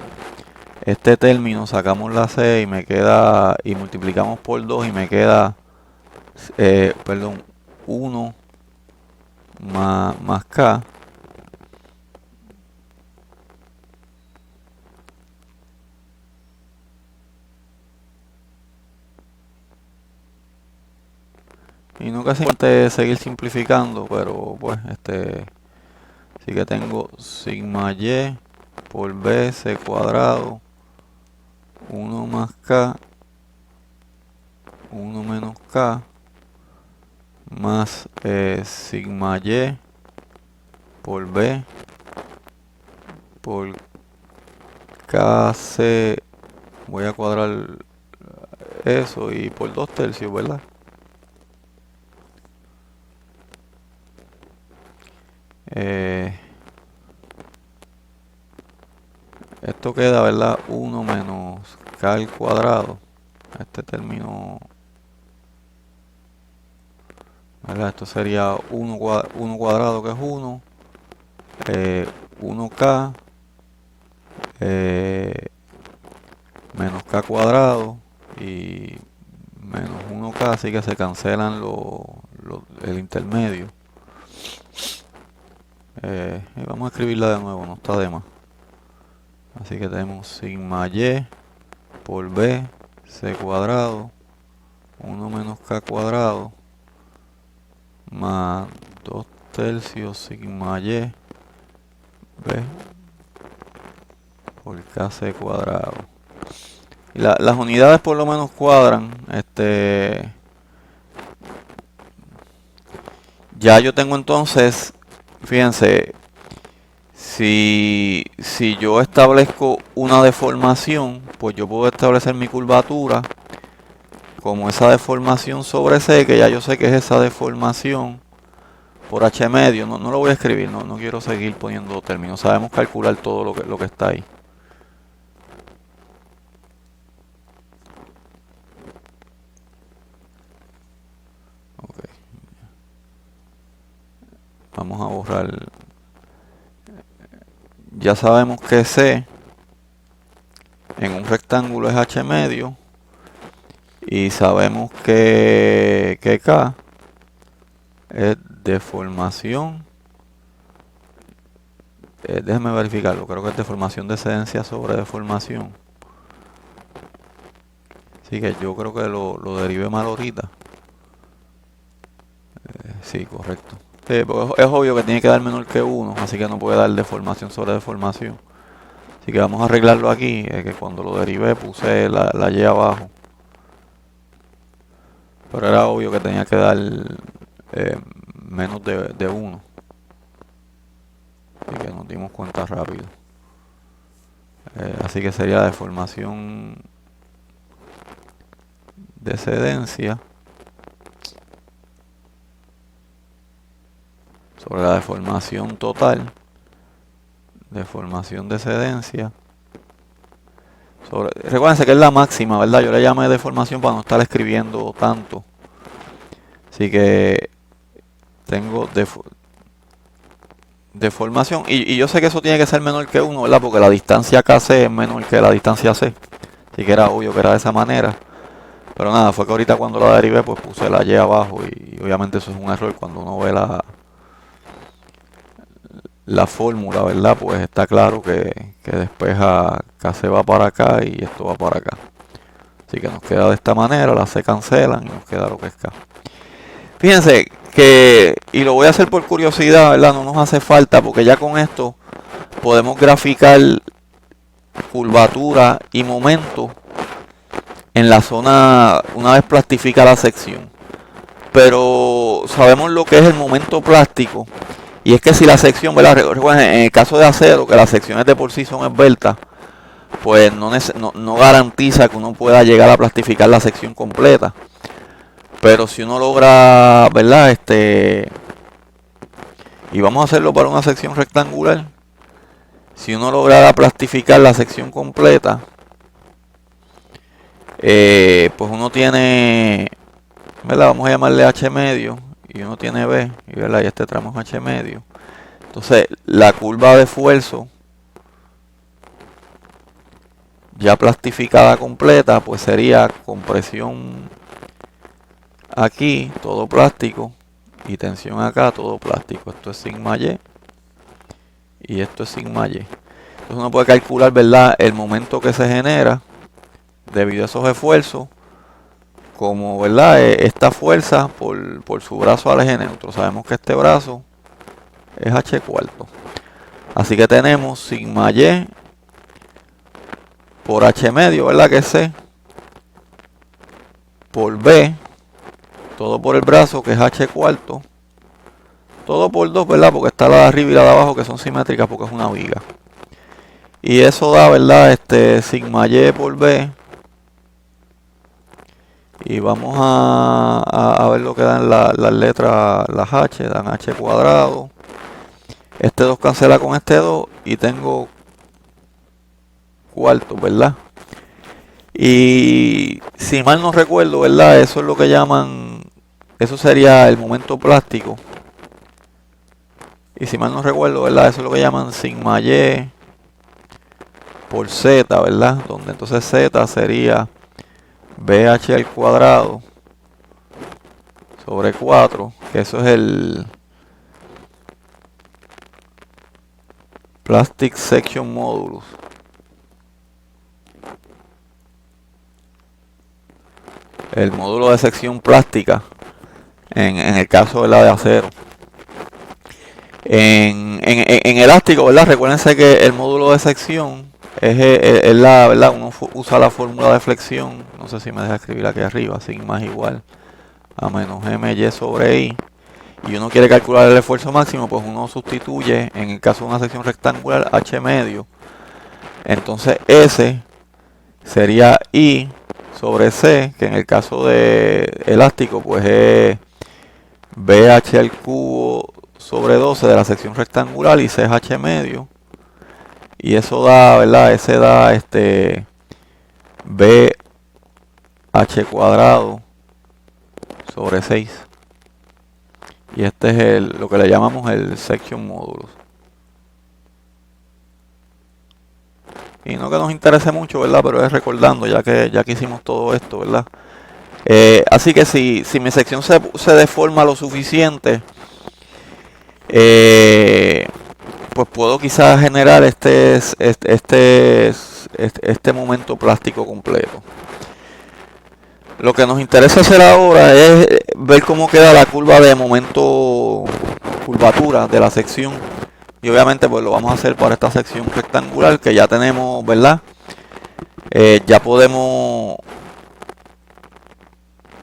Este término sacamos la C y me queda, y multiplicamos por 2 y me queda, perdón, 1 más K. Y no casi importante seguir simplificando, pero pues Así que tengo sigma y por b c cuadrado 1 más k 1 menos k más sigma y por b por kc, voy a cuadrar eso y por 2/3, ¿verdad? Esto queda, ¿verdad? 1 menos k al cuadrado. Este término, ¿verdad? Esto sería 1 cuadrado, que es 1. 1k menos k cuadrado y menos 1k, así que se cancelan el intermedio. Y vamos a escribirla de nuevo, no está de más. Así que tenemos sigma y por b c cuadrado 1 menos k cuadrado más 2/3 sigma y b por kc cuadrado. Y las unidades por lo menos cuadran. Ya yo tengo entonces, fíjense, si yo establezco una deformación, pues yo puedo establecer mi curvatura como esa deformación sobre C, que ya yo sé que es esa deformación por h medio. No lo voy a escribir, no quiero seguir poniendo términos. Sabemos calcular todo lo que está ahí. Okay. Vamos a borrar. Ya sabemos que C en un rectángulo es h medio. Y sabemos que K es deformación. Déjenme verificarlo. Creo que es deformación de excedencia sobre deformación. Así que yo creo que lo derivé mal ahorita. Sí, correcto. Porque es obvio que tiene que dar menor que 1. Así que no puede dar deformación sobre deformación. Así que vamos a arreglarlo aquí. Que cuando lo derivé puse la y abajo. Pero era obvio que tenía que dar menos de 1. Así que nos dimos cuenta rápido. Así que sería deformación de excedencia sobre la deformación total. Deformación de excedencia. Recuérdense que es la máxima, ¿verdad? Yo le llamé deformación para no estar escribiendo tanto. Así que tengo deformación. Y yo sé que eso tiene que ser menor que 1, ¿verdad? Porque la distancia KC es menor que la distancia C. Así que era obvio que era de esa manera. Pero nada, fue que ahorita cuando la derivé pues puse la y abajo. Y obviamente eso es un error cuando uno ve la fórmula, ¿verdad? Pues está claro que despeja KC va para acá y esto va para acá. Así que nos queda de esta manera, las C cancelan y nos queda lo que es K. Fíjense que, y lo voy a hacer por curiosidad, ¿verdad? No nos hace falta porque ya con esto podemos graficar curvatura y momento en la zona una vez plastifica la sección. Pero sabemos lo que es el momento plástico. Y es que si la sección, ¿verdad? Recuerden, en el caso de acero, que las secciones de por sí son esbeltas, pues no garantiza que uno pueda llegar a plastificar la sección completa. Pero si uno logra, ¿verdad? Y vamos a hacerlo para una sección rectangular. Si uno logra plastificar la sección completa, pues uno tiene, ¿verdad? Vamos a llamarle h medio. Y uno tiene B, y, ¿verdad? Y este tramo es h medio. Entonces, la curva de esfuerzo ya plastificada completa, pues sería compresión aquí, todo plástico, y tensión acá, todo plástico. Esto es sigma y esto es sigma y. Entonces uno puede calcular, ¿verdad?, el momento que se genera debido a esos esfuerzos, como, ¿verdad?, esta fuerza por su brazo al eje neutro. Sabemos que este brazo es h cuarto. Así que tenemos sigma y por h medio, ¿verdad? Que es c, por b, todo por el brazo, que es h cuarto, todo por 2, ¿verdad? Porque está la de arriba y la de abajo, que son simétricas porque es una viga. Y eso da, ¿verdad? Sigma y por b. Y vamos a ver lo que dan las letras, las h, dan h cuadrado. Este 2 cancela con este 2 y tengo cuarto, ¿verdad? Y si mal no recuerdo, ¿verdad? Eso es lo que llaman, eso sería el momento plástico. Y si mal no recuerdo, ¿verdad? Eso es lo que llaman sigma y por z, ¿verdad? Donde entonces z sería bh al cuadrado sobre 4, que eso es el Plastic Section Modulus. El módulo de sección plástica en el caso de la de acero. En elástico, ¿verdad? Recuérdense que el módulo de sección es la, ¿verdad? Uno usa la fórmula de flexión, no sé si me deja escribir aquí arriba, sigma es igual a menos my sobre i, y uno quiere calcular el esfuerzo máximo, pues uno sustituye, en el caso de una sección rectangular, h medio, entonces S sería I sobre C, que en el caso de elástico, pues es BH al cubo sobre 12 de la sección rectangular y C es H medio. Y eso da, ¿verdad? Ese da BH cuadrado sobre 6. Y este es lo que le llamamos el section modulus. Y no que nos interese mucho, ¿verdad? Pero es recordando, ya que hicimos todo esto, ¿verdad? Así que si mi sección se deforma lo suficiente, pues puedo quizás generar este momento plástico completo. Lo que nos interesa hacer ahora es ver cómo queda la curva de momento, curvatura de la sección. Y obviamente pues lo vamos a hacer para esta sección rectangular que ya tenemos, ¿verdad? Ya podemos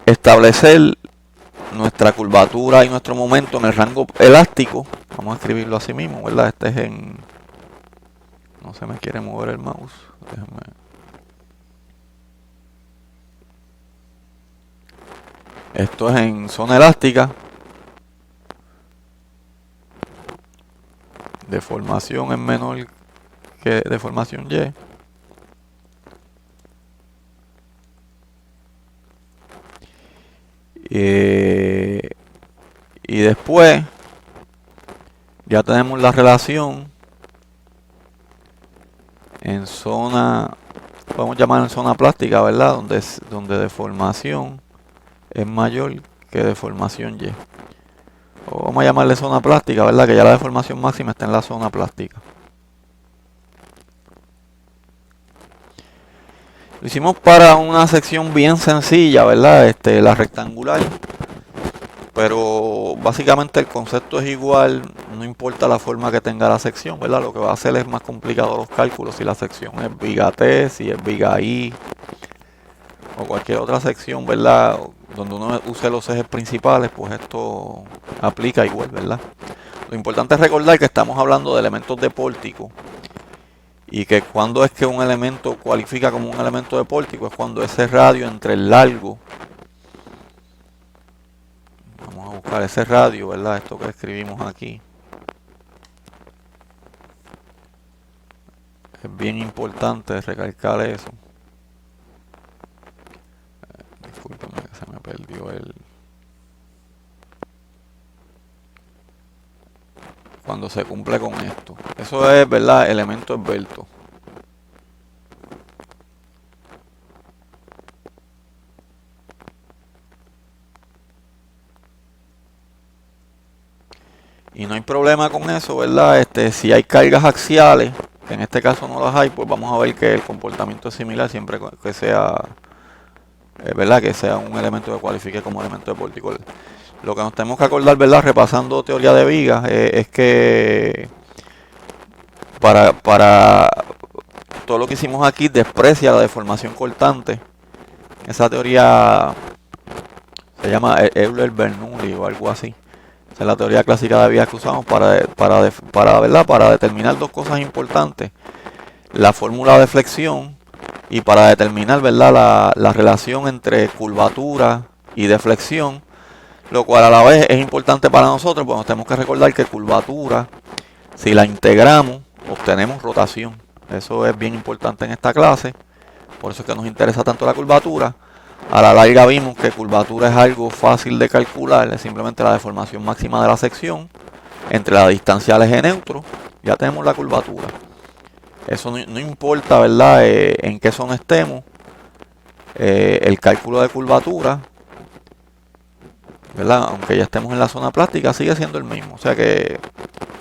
establecer nuestra curvatura y nuestro momento en el rango elástico. Vamos a escribirlo así mismo, ¿verdad? Este es en... No se me quiere mover el mouse. Déjame... Esto es en zona elástica. Deformación es menor que deformación Y. Y después ya tenemos la relación en zona, podemos llamar en zona plástica, ¿verdad? Donde deformación es mayor que deformación Y. O vamos a llamarle zona plástica, ¿verdad? Que ya la deformación máxima está en la zona plástica. Lo hicimos para una sección bien sencilla, ¿verdad? La rectangular. Pero básicamente el concepto es igual, no importa la forma que tenga la sección, ¿verdad? Lo que va a hacer es más complicado los cálculos si la sección es viga T, si es viga I, o cualquier otra sección, ¿verdad? Donde uno use los ejes principales, pues esto aplica igual, ¿verdad? Lo importante es recordar que estamos hablando de elementos de pórtico y que cuando es que un elemento cualifica como un elemento de pórtico es cuando ese radio entre el largo, vamos a buscar ese radio, ¿verdad? Esto que escribimos aquí. Es bien importante recalcar eso. Discúlpenme que se me perdió cuando se cumple con esto. Eso es, ¿verdad? Elemento esbelto. Y no hay problema con eso, ¿verdad? Si hay cargas axiales, que en este caso no las hay, pues vamos a ver que el comportamiento es similar siempre que sea, ¿verdad? Que sea un elemento que cualifique como elemento de pórtico. Lo que nos tenemos que acordar, ¿verdad? Repasando teoría de vigas, es que para todo lo que hicimos aquí desprecia la deformación cortante. Esa teoría se llama Euler-Bernoulli o algo así. Esa es la teoría clásica de vigas que usamos ¿verdad? Para determinar dos cosas importantes: la fórmula de flexión, y para determinar, ¿verdad?, la relación entre curvatura y deflexión, lo cual a la vez es importante para nosotros, porque nos tenemos que recordar que curvatura, si la integramos, obtenemos rotación. Eso es bien importante en esta clase, por eso es que nos interesa tanto la curvatura. A la larga vimos que curvatura es algo fácil de calcular, es simplemente la deformación máxima de la sección entre la distancia al eje neutro. Ya tenemos la curvatura. Eso no importa, ¿verdad?, en qué zona estemos. El cálculo de curvatura, ¿verdad?, aunque ya estemos en la zona plástica, sigue siendo el mismo. O sea que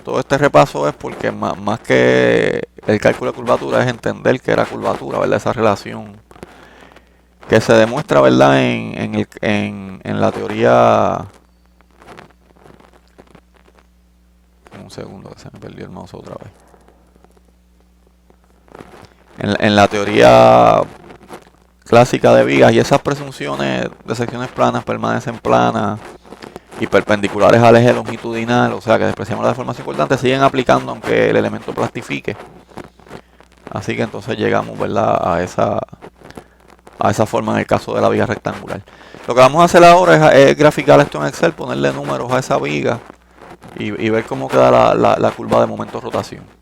todo este repaso es porque más que el cálculo de curvatura es entender que era curvatura, ¿verdad?, esa relación que se demuestra, ¿verdad?, en la teoría. Un segundo, que se me perdió el mouse otra vez. En la teoría clásica de vigas, y esas presunciones de secciones planas permanecen planas y perpendiculares al eje longitudinal, o sea que despreciamos la deformación cortante, siguen aplicando aunque el elemento plastifique. Así que entonces llegamos, ¿verdad?, a esa forma en el caso de la viga rectangular. Lo que vamos a hacer ahora es graficar esto en Excel, ponerle números a esa viga y ver cómo queda la curva de momento de rotación.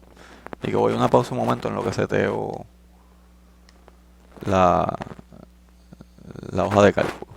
Y que voy a una pausa un momento en lo que seteo la hoja de cálculo.